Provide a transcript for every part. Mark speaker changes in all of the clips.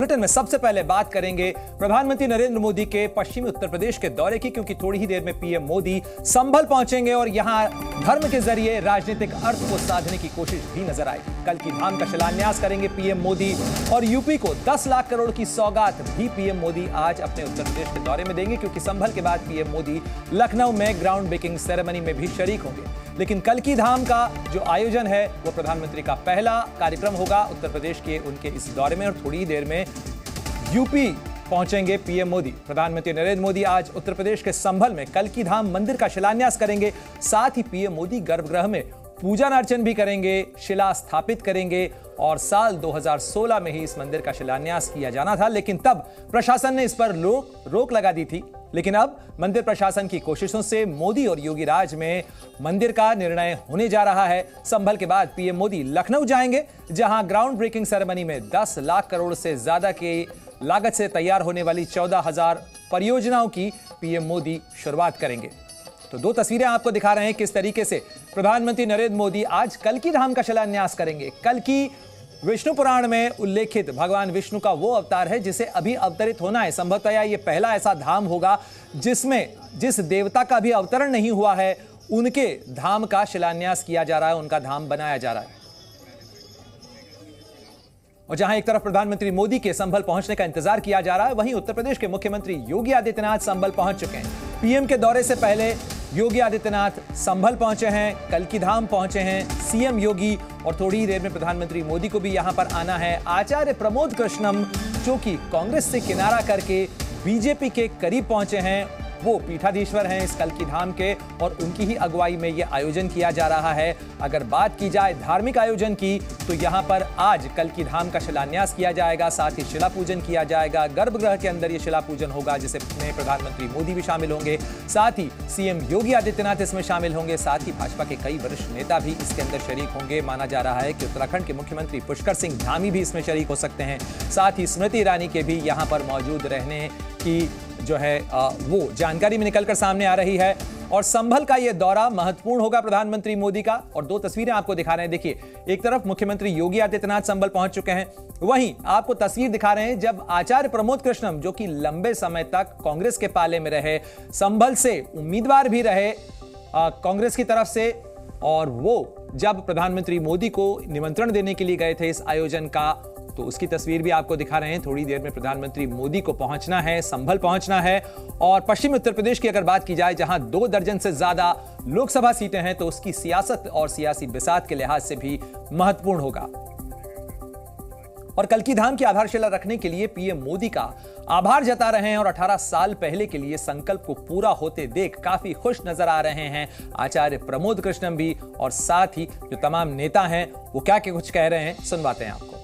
Speaker 1: Bulletin में सबसे पहले बात करेंगे प्रधानमंत्री नरेंद्र मोदी के पश्चिमी उत्तर प्रदेश के दौरे की, क्योंकि थोड़ी ही देर में पीएम मोदी संभल पहुंचेंगे और यहां धर्म के जरिए राजनीतिक अर्थ को साधने की कोशिश भी नजर आएगी। कल की धाम का शिलान्यास करेंगे पीएम मोदी और यूपी को 10 लाख करोड़ की सौगात भी पीएम मोदी आज अपने उत्तर प्रदेश के दौरे में देंगे, क्योंकि संभल के बाद पीएम मोदी लखनऊ में ग्राउंड ब्रेकिंग सेरेमनी में भी शरीक होंगे। लेकिन कल की धाम का जो आयोजन है वो प्रधानमंत्री का पहला कार्यक्रम होगा उत्तर प्रदेश के उनके इस दौरे में, और थोड़ी ही देर में यूपी पहुंचेंगे पीएम मोदी। प्रधानमंत्री नरेंद्र मोदी आज उत्तर प्रदेश के संभल में कल की धाम मंदिर का शिलान्यास करेंगे। साथ ही पीएम मोदी गर्भगृह में पूजन अर्चन भी करेंगे, शिला स्थापित करेंगे, और साल 2016 में ही इस मंदिर का शिलान्यास किया जाना था, लेकिन तब प्रशासन ने इस पर रोक लगा दी थी। लेकिन अब मंदिर प्रशासन की कोशिशों से मोदी और योगी राज में मंदिर का निर्णय होने जा रहा है। संभल के बाद पीएम मोदी लखनऊ जाएंगे, जहां ग्राउंड ब्रेकिंग सेरेमनी में 10 लाख करोड़ से ज्यादा की लागत से तैयार होने वाली 14,000 परियोजनाओं की पीएम मोदी शुरुआत करेंगे। तो दो तस्वीरें आपको दिखा रहे हैं किस तरीके से प्रधानमंत्री नरेंद्र मोदी आज कल की धाम का शिलान्यास करेंगे। कल की विष्णु पुराण में उल्लेखित भगवान विष्णु का वो अवतार है जिसे अभी अवतरित होना है। संभवतः ये पहला ऐसा धाम होगा जिसमें जिस देवता का भी अवतरण नहीं हुआ है उनके धाम का शिलान्यास किया जा रहा है, उनका धाम बनाया जा रहा है। और जहां एक तरफ प्रधानमंत्री मोदी के संभल पहुंचने का इंतजार किया जा रहा है, वहीं उत्तर प्रदेश के मुख्यमंत्री योगी आदित्यनाथ संभल पहुंच चुके हैं। पीएम के दौरे से पहले योगी आदित्यनाथ संभल पहुंचे हैं, कल की धाम पहुंचे हैं सीएम योगी, और थोड़ी ही देर में प्रधानमंत्री मोदी को भी यहां पर आना है। आचार्य प्रमोद कृष्णम जो कि कांग्रेस से किनारा करके बीजेपी के करीब पहुंचे हैं, वो पीठाधीश्वर हैं इस कल की धाम के, और उनकी ही अगुवाई में यह आयोजन किया जा रहा है। अगर बात की जाए धार्मिक आयोजन की, तो यहां पर आज कल की धाम का शिलान्यास किया जाएगा, साथ ही शिला पूजन किया जाएगा। गर्भगृह के अंदर यह शिला पूजन होगा जिसमें प्रधानमंत्री मोदी भी शामिल होंगे, साथ ही सीएम योगी आदित्यनाथ इसमें शामिल होंगे, साथ ही भाजपा के कई वरिष्ठ नेता भी इसके अंदर शरीक होंगे। माना जा रहा है कि उत्तराखंड के मुख्यमंत्री पुष्कर सिंह धामी भी इसमें शरीक हो सकते हैं, साथ ही स्मृति ईरानी के भी यहां पर मौजूद रहने की जो है वो जानकारी में निकलकर सामने आ रही है। और संभल का यह दौरा महत्वपूर्ण होगा प्रधानमंत्री मोदी का, और दो तस्वीरें आपको दिखा रहे हैं। देखिए, एक तरफ मुख्यमंत्री योगी आदित्यनाथ संभल पहुंच चुके हैं, वहीं आपको तस्वीर दिखा रहे हैं जब आचार्य प्रमोद कृष्णम जो कि लंबे समय तक कांग्रेस के पाले में रहे, संभल से उम्मीदवार भी रहे कांग्रेस की तरफ से, और वो जब प्रधानमंत्री मोदी को निमंत्रण देने के लिए गए थे इस आयोजन का, तो उसकी तस्वीर भी आपको दिखा रहे हैं। थोड़ी देर में प्रधानमंत्री मोदी को पहुंचना है, संभल पहुंचना है। और पश्चिमी उत्तर प्रदेश की अगर बात की जाए, जहां 2 दर्जन से ज्यादा लोकसभा सीटें हैं, तो उसकी सियासत और सियासी बिसात के लिहाज से भी महत्वपूर्ण होगा। और कल की धाम की आधारशिला रखने के लिए पीएम मोदी का आभार जता रहे हैं, और 18 साल पहले के लिए संकल्प को पूरा होते देख काफी खुश नजर आ रहे हैं आचार्य प्रमोद कृष्णम भी, और साथ ही जो तमाम नेता हैं वो क्या कुछ कह रहे हैं, सुनवाते हैं आपको।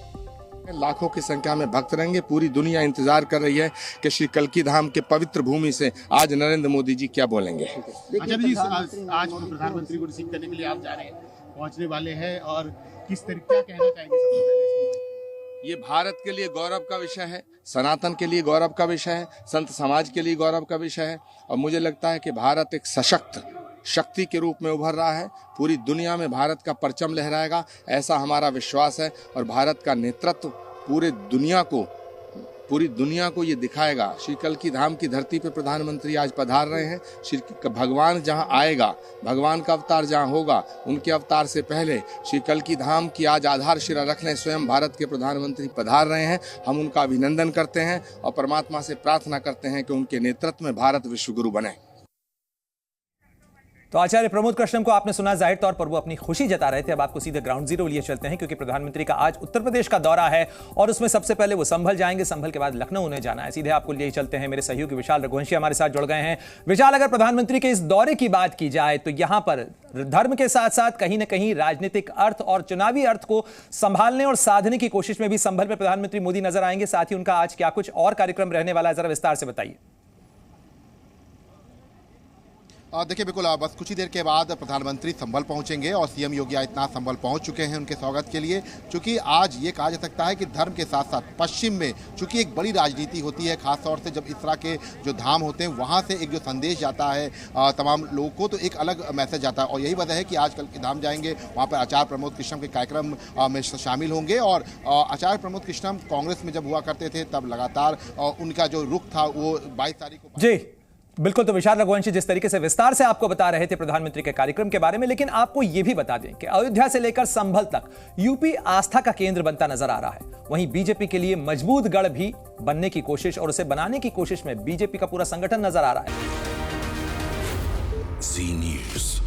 Speaker 2: लाखों की संख्या में भक्त रहेंगे। पूरी दुनिया इंतजार कर रही है कि श्री कल्की धाम के पवित्र भूमि से आज नरेंद्र मोदी जी क्या बोलेंगे।
Speaker 3: अच्छा जी, आज प्रधानमंत्री को रिसीव करने के लिए आप जा रहे हैं, पहुंचने वाले हैं, और किस तरीके क्या कहना चाहेंगे सबसे पहले?
Speaker 2: ये भारत के लिए गौरव का विषय है, सनातन के लिए गौरव का विषय है, संत समाज के लिए गौरव का विषय है, और मुझे लगता है कि भारत एक सशक्त शक्ति के रूप में उभर रहा है। पूरी दुनिया में भारत का परचम लहराएगा, ऐसा हमारा विश्वास है, और भारत का नेतृत्व पूरी दुनिया को ये दिखाएगा। श्री कल्की धाम की धरती पे प्रधानमंत्री आज पधार रहे हैं। श्री भगवान जहां आएगा, भगवान का अवतार जहां होगा, उनके अवतार से पहले श्री कल्की धाम की आज आधारशिला रखने स्वयं भारत के प्रधानमंत्री पधार रहे हैं। हम उनका अभिनंदन करते हैं और परमात्मा से प्रार्थना करते हैं कि उनके नेतृत्व में भारत विश्वगुरु बने।
Speaker 1: तो आचार्य प्रमोद कृष्णम को आपने सुना, जाहिर तौर पर वो अपनी खुशी जता रहे थे। अब आपको सीधे ग्राउंड जीरो लिए चलते हैं, क्योंकि प्रधानमंत्री का आज उत्तर प्रदेश का दौरा है और उसमें सबसे पहले वो संभल जाएंगे, संभल के बाद लखनऊ उन्हें जाना है। सीधे आपको लिए चलते हैं, मेरे सहयोगी विशाल रघुवंशी हमारे साथ जुड़ गए हैं। विशाल, अगर प्रधानमंत्री के इस दौरे की बात की जाए तो यहां पर धर्म के साथ साथ कहीं ना कहीं राजनीतिक अर्थ और चुनावी अर्थ को संभालने और साधने की कोशिश में भी संभल में प्रधानमंत्री मोदी नजर आएंगे। साथ ही उनका आज क्या कुछ और कार्यक्रम रहने वाला है, जरा विस्तार से बताइए।
Speaker 4: देखिए बिल्कुल बस कुछ ही देर के बाद प्रधानमंत्री संभल पहुंचेंगे और सीएम योगी आदित्यनाथ संभल पहुंच चुके हैं उनके स्वागत के लिए। चूंकि आज ये कहा जा सकता है कि धर्म के साथ साथ पश्चिम में चूंकि एक बड़ी राजनीति होती है, खासतौर से जब इस तरह के जो धाम होते हैं वहां से एक जो संदेश जाता है तमाम लोगों को, तो एक अलग मैसेज जाता है। और यही वजह है कि आज कल के धाम जाएंगे, वहाँ पर आचार्य प्रमोद कृष्णम के कार्यक्रम में शामिल होंगे। और आचार्य प्रमोद कृष्णम कांग्रेस में जब हुआ करते थे तब लगातार उनका जो रुख था वो 22 तारीख को
Speaker 1: जी बिल्कुल। तो विशाल रघुवंशी जिस तरीके से विस्तार से आपको बता रहे थे प्रधानमंत्री के कार्यक्रम के बारे में, लेकिन आपको यह भी बता दें कि अयोध्या से लेकर संभल तक यूपी आस्था का केंद्र बनता नजर आ रहा है। वहीं बीजेपी के लिए मजबूत गढ़ भी बनने की कोशिश और उसे बनाने की कोशिश में बीजेपी का पूरा संगठन नजर आ रहा है।
Speaker 5: जी न्यूज़।